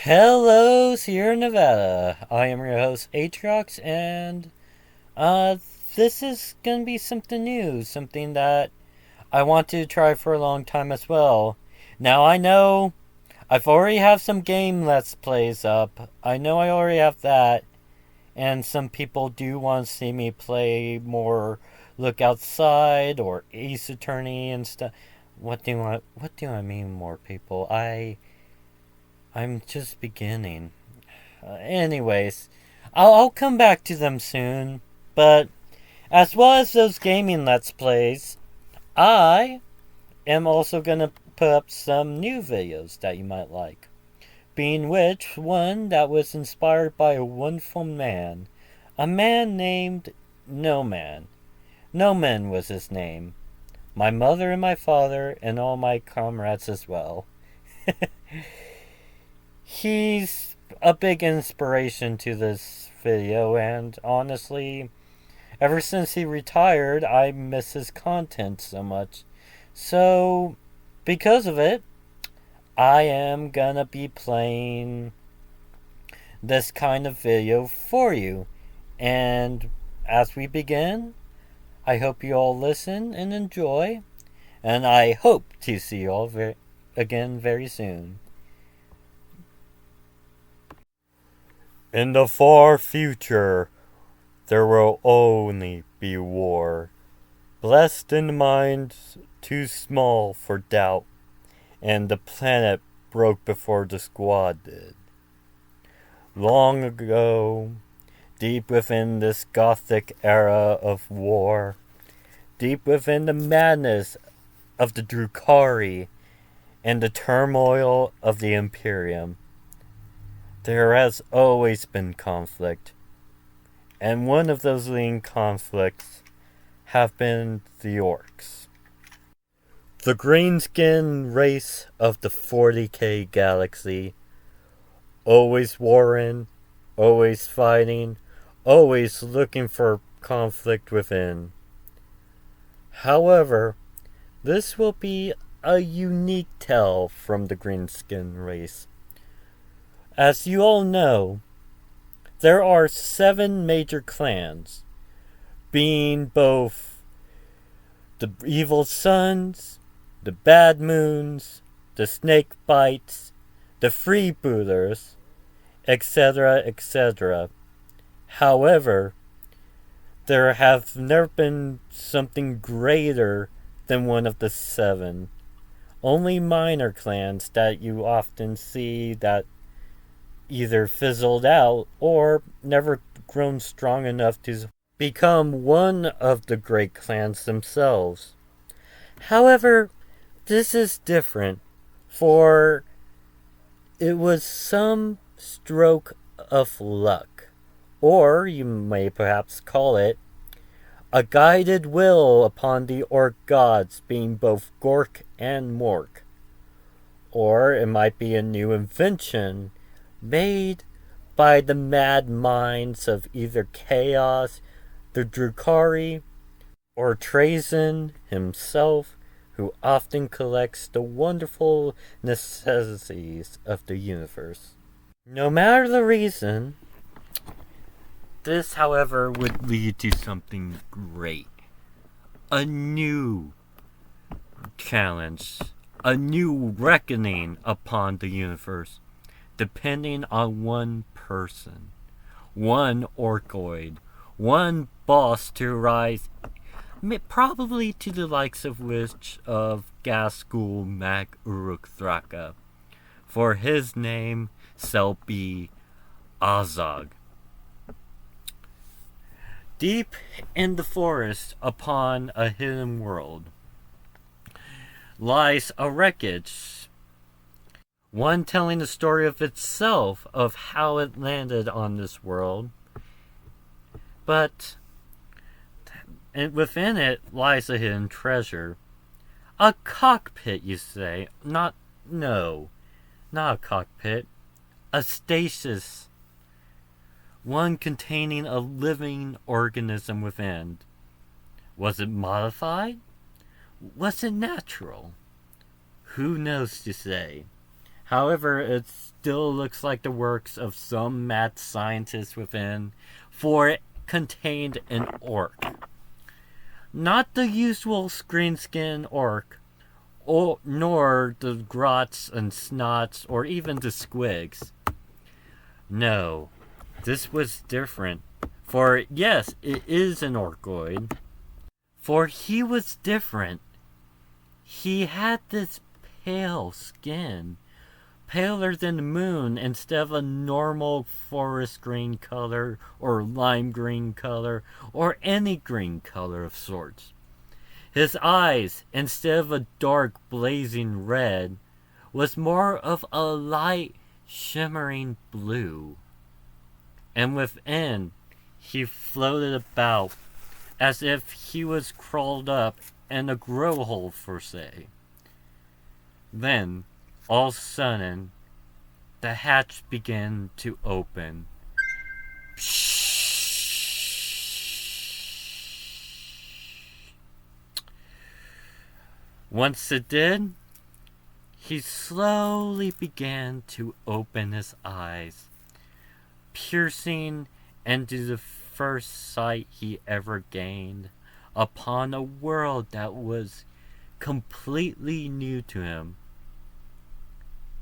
Hello, Sierra Nevada. I am your host, Atrox, and this is gonna be something new, something that I want to try for a long time as well. Now I know I've already have some game Let's Plays up. I know I already have that, and some people do want to see me play more Look Outside or Ace Attorney and stuff. What do I mean more people? I'm just beginning. Anyways, I'll come back to them soon. But as well as those gaming Let's Plays, I am also gonna put up some new videos that you might like. Being which, one that was inspired by a wonderful man. A man named No Man. No Man was his name. My mother and my father, and all my comrades as well. He's a big inspiration to this video, and honestly, ever since he retired, I miss his content so much. So, because of it, I am gonna be playing this kind of video for you. And as we begin, I hope you all listen and enjoy, and I hope to see you all again very soon. In the far future, there will only be war. Blessed in minds too small for doubt, and the planet broke before the squad did. Long ago, deep within this gothic era of war, deep within the madness of the Drukhari and the turmoil of the Imperium, there has always been conflict, and one of those leading conflicts have been the orcs. The greenskin race of the 40k galaxy, always warring, always fighting, always looking for conflict within. However, this will be a unique tale from the greenskin race. As you all know, there are 7 major clans, being both the Evil Suns, the Bad Moons, the Snake Bites, the Freebooters, etc., etc. However, there have never been something greater than one of the 7. Only minor clans that you often see that either fizzled out or never grown strong enough to become one of the great clans themselves. However, this is different, for it was some stroke of luck, or you may perhaps call it a guided will upon the orc gods, being both Gork and Mork. Or it might be a new invention made by the mad minds of either Chaos, the Drukhari, or Trazen himself, who often collects the wonderful necessities of the universe. No matter the reason, this, however, would lead to something great. A new challenge, a new reckoning upon the universe, depending on one person, one orcoid, one boss to rise, probably to the likes of which of Gasgul Mag Uruk Thraka, for his name shall be Azog. Deep in the forest upon a hidden world lies a wreckage, one telling the story of itself, of how it landed on this world. But within it lies a hidden treasure. A cockpit, you say? Not a cockpit. A stasis. One containing a living organism within. Was it modified? Was it natural? Who knows to say? However, it still looks like the works of some mad scientist within, for it contained an orc. Not the usual greenskin orc, nor the grots and snots, or even the squigs. No, this was different. For yes, it is an orcoid. For he was different. He had this pale skin, paler than the moon, instead of a normal forest green color or lime green color or any green color of sorts. His eyes, instead of a dark blazing red, was more of a light shimmering blue. And within, he floated about as if he was crawled up in a grow hole, for say. Then, all of a sudden, the hatch began to open. Once it did, he slowly began to open his eyes, piercing into the first sight he ever gained upon a world that was completely new to him.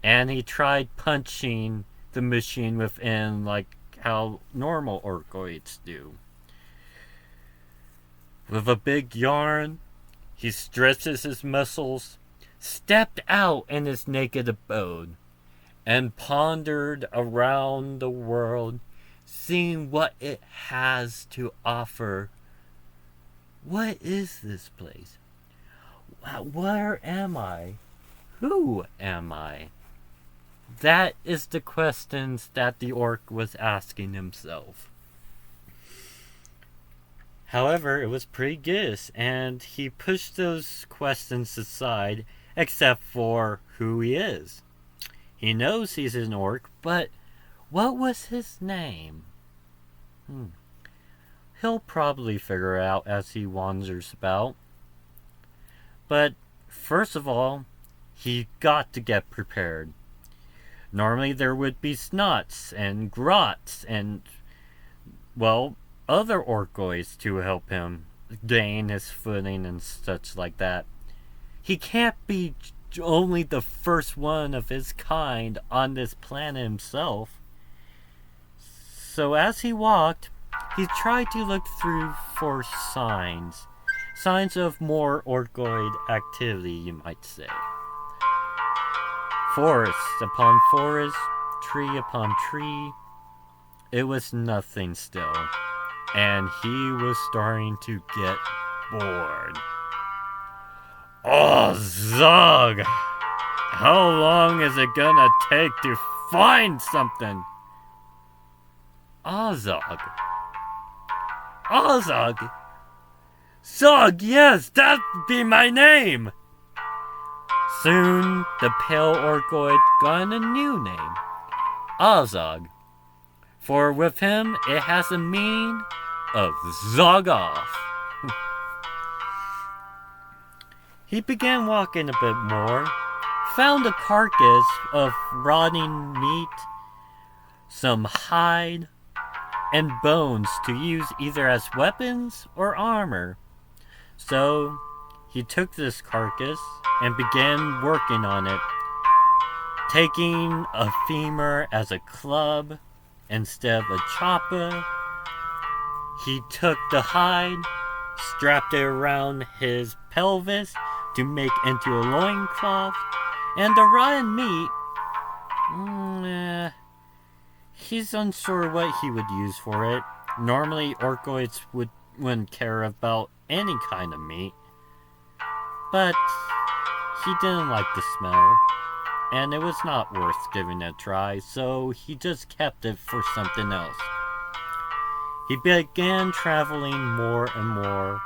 And he tried punching the machine within like how normal orcoids do. With a big yarn, he stretches his muscles, stepped out in his naked abode, and pondered around the world, seeing what it has to offer. What is this place? Where am I? Who am I? That is the questions that the orc was asking himself. However, it was pretty good, and he pushed those questions aside, except for who he is. He knows he's an orc, but what was his name? He'll probably figure out as he wanders about. But first of all, he got to get prepared. Normally there would be snots and grots and, well, other orcoids to help him gain his footing and such like that. He can't be only the first one of his kind on this planet himself. So as he walked, he tried to look through for signs of more orcoid activity, you might say. Forest upon forest, tree upon tree, it was nothing still, and he was starting to get bored. Oh, Zog! How long is it gonna take to find something? Ozog. Ozog! Zog, yes, that'd be my name! Soon, the pale orcoid got a new name, Ozog. For with him, it has a meaning of zog off. He began walking a bit more, found a carcass of rotting meat, some hide, and bones to use either as weapons or armor. So, he took this carcass and began working on it, taking a femur as a club instead of a chopper. He took the hide, strapped it around his pelvis to make into a loincloth, and the rotten meat, he's unsure what he would use for it. Normally, orcoids wouldn't care about any kind of meat, but he didn't like the smell, and it was not worth giving it a try, so he just kept it for something else. He began traveling more and more,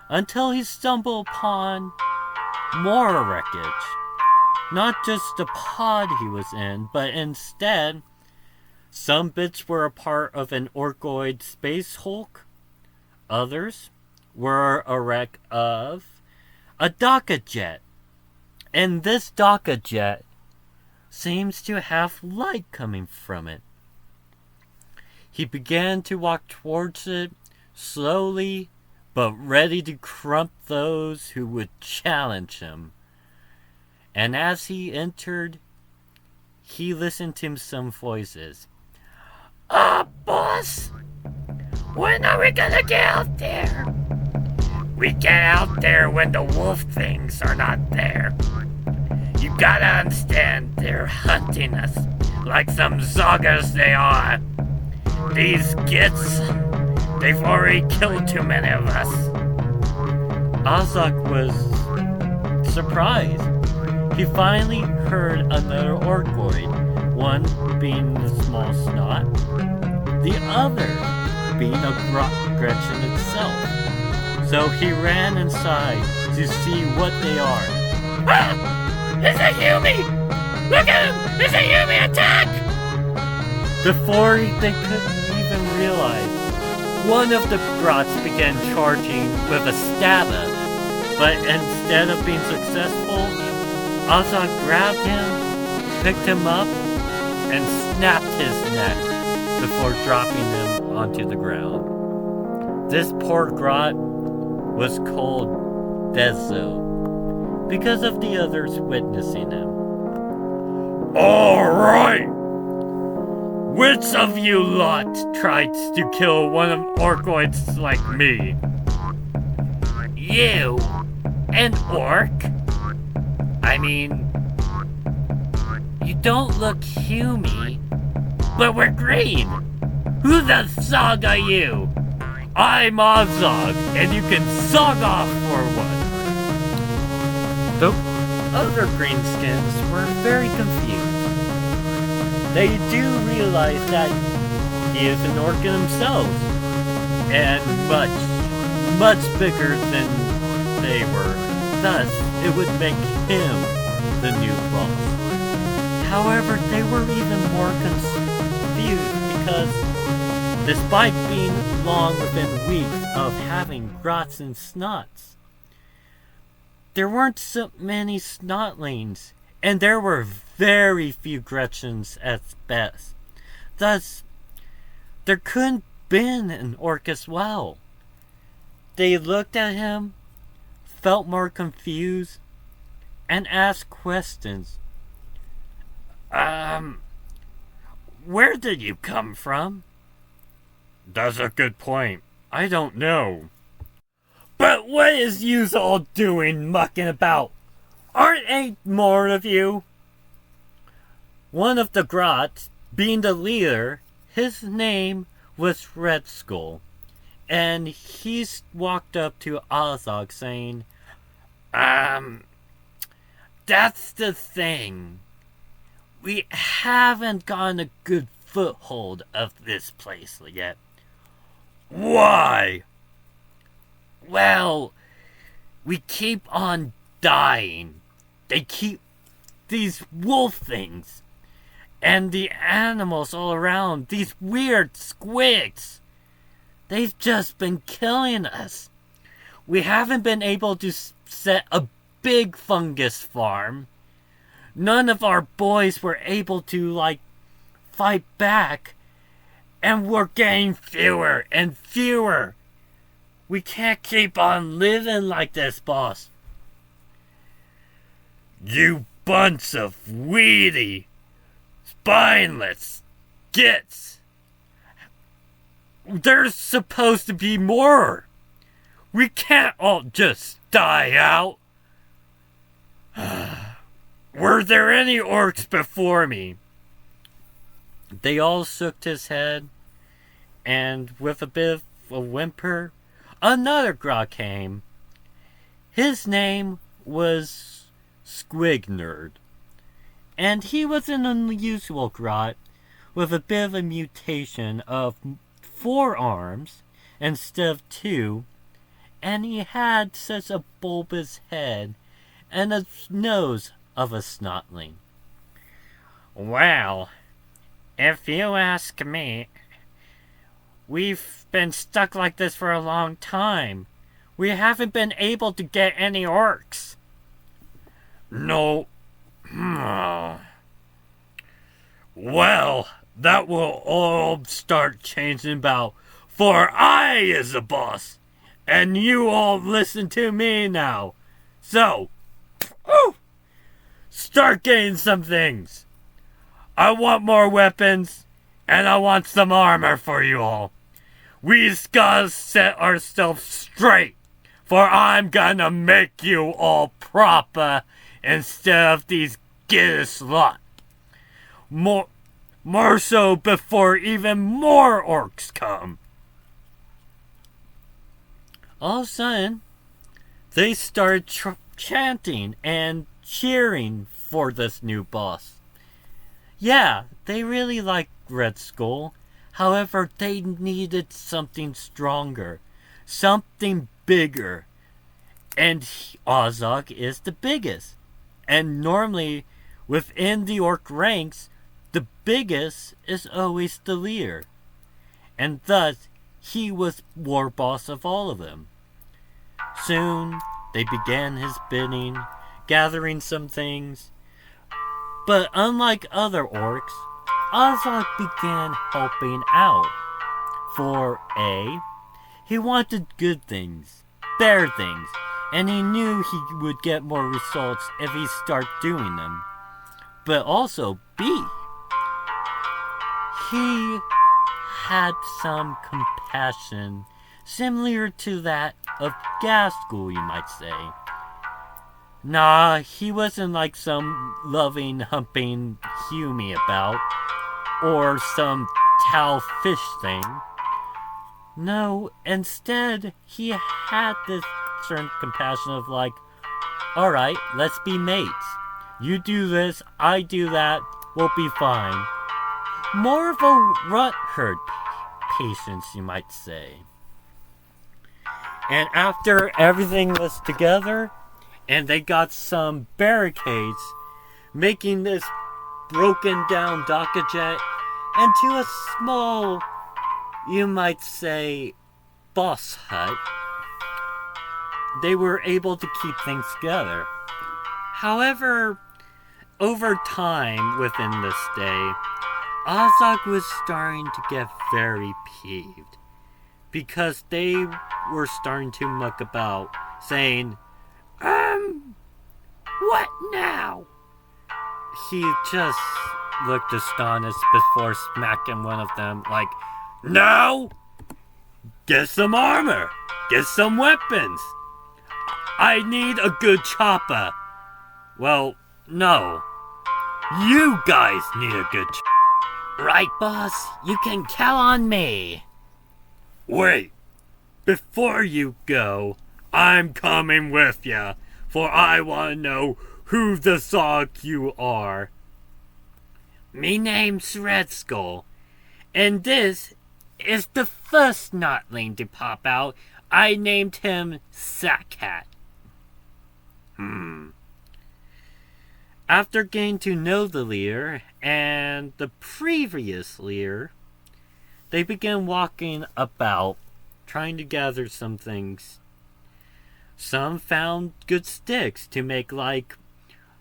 until he stumbled upon more wreckage. Not just the pod he was in, but instead, some bits were a part of an orcoid space hulk. Others were a wreck of a Daka jet. And this Daka jet seems to have light coming from it. He began to walk towards it, slowly, but ready to crump those who would challenge him. And as he entered, he listened to some voices. Boss! When are we gonna get out there? We get out there when the wolf things are not there. You gotta understand, they're hunting us like some zoggers they are. These gits, they've already killed too many of us. Azog was surprised. He finally heard another orcoid, one being the small snot, the other being a Gretchen itself. So he ran inside to see what they are. Ah! It's a Yumi! Look at him! It's a Yumi attack! Before they could even realize, one of the grots began charging with a stabber, but instead of being successful, Azog grabbed him, picked him up, and snapped his neck before dropping him onto the ground. This poor grot was called Dezo because of the others witnessing him. Alright! Which of you lot tried to kill one of orcoids like me? You? An orc? I mean, you don't look humy, but we're green. Who the zog are you? I'm Azog, and you can zog off for one. The other greenskins were very confused. They do realize that he is an orc himself, and much bigger than they were. Thus, it would make him the new boss. However, they were even more confused because, despite being long within weeks of having grots and snots, there weren't so many snotlings, and there were very few Gretchens at best. Thus, there couldn't been an orc as well. They looked at him, felt more confused, and asked questions. Where did you come from? That's a good point. I don't know. But what is yous all doing mucking about? Aren't eight more of you? One of the grots, being the leader, his name was Red Skull, and he walked up to Azog saying, that's the thing. We haven't gotten a good foothold of this place yet. Why? Well, we keep on dying. They keep these wolf things. And the animals all around, these weird squigs. They've just been killing us. We haven't been able to set a big fungus farm. None of our boys were able to, fight back. And we're getting fewer and fewer. We can't keep on living like this, boss. You bunch of weedy, spineless gits. There's supposed to be more. We can't all just die out. Were there any orcs before me? They all shook his head, and with a bit of a whimper, another grot came. His name was Squignerd, and he was an unusual grot with a bit of a mutation of 4 arms instead of 2, and he had such a bulbous head and a nose of a snotling. Well, if you ask me, we've been stuck like this for a long time. We haven't been able to get any orcs. No. Well, that will all start changing about, for I is the boss, and you all listen to me now. So, start getting some things. I want more weapons, and I want some armor for you all. We just gotta set ourselves straight, for I'm gonna make you all proper instead of these giddish lot. More so before even more orcs come. All of a sudden, they started chanting and cheering for this new boss. Yeah, they really liked Red Skull. However, they needed something stronger, something bigger. And Ozog is the biggest. And normally, within the orc ranks, the biggest is always the leader. And thus, he was war boss of all of them. Soon, they began his bidding, gathering some things. But unlike other orcs, Ozog began helping out. For A, he wanted good things, better things, and he knew he would get more results if he started doing them. But also B, he had some compassion, similar to that of Gaskell, you might say. Nah, he wasn't like some loving, humping Hume about, or some Tal fish thing. No, instead, he had this certain compassion of like, alright, let's be mates. You do this, I do that, we'll be fine. More of a rut herd patience, you might say. And after everything was together, and they got some barricades, making this broken down Dakajet into a small, you might say, boss hut, they were able to keep things together. However, over time within this day, Ozog was starting to get very peeved, because they were starting to muck about, saying, what now? He just looked astonished before smacking one of them, like, now? Get some armor! Get some weapons! I need a good chopper! Well, no. You guys need a good chopper. Right, boss? You can count on me. Wait. Before you go, I'm coming with ya, for I want to know who the Zog you are. Me name's Red Skull, and this is the first Notling to pop out. I named him Sackhat. After getting to know the leader and the previous leader, they began walking about, trying to gather some things. Some found good sticks to make like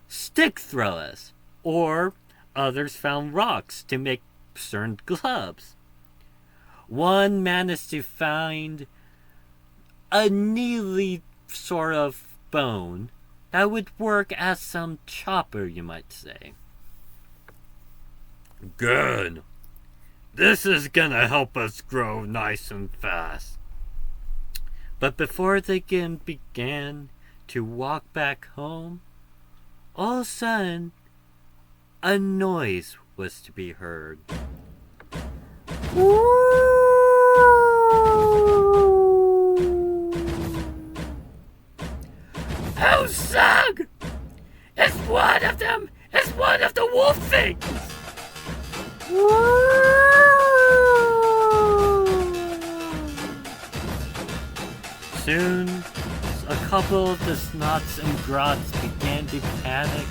stick throwers, or others found rocks to make certain gloves. One managed to find a needly sort of bone that would work as some chopper, you might say. Good. This is gonna help us grow nice and fast. But before they began to walk back home, all of a sudden, a noise was to be heard. Oh, Zog! It's one of them! It's one of the wolf things! Soon, a couple of the snots and grots began to panic,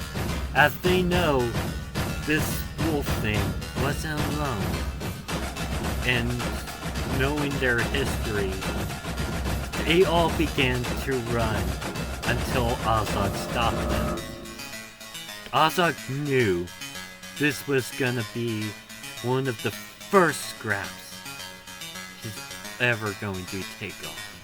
as they know this wolf thing wasn't alone. And knowing their history, they all began to run until Ozog stopped them. Ozog knew this was gonna be one of the first scraps he's ever going to take off.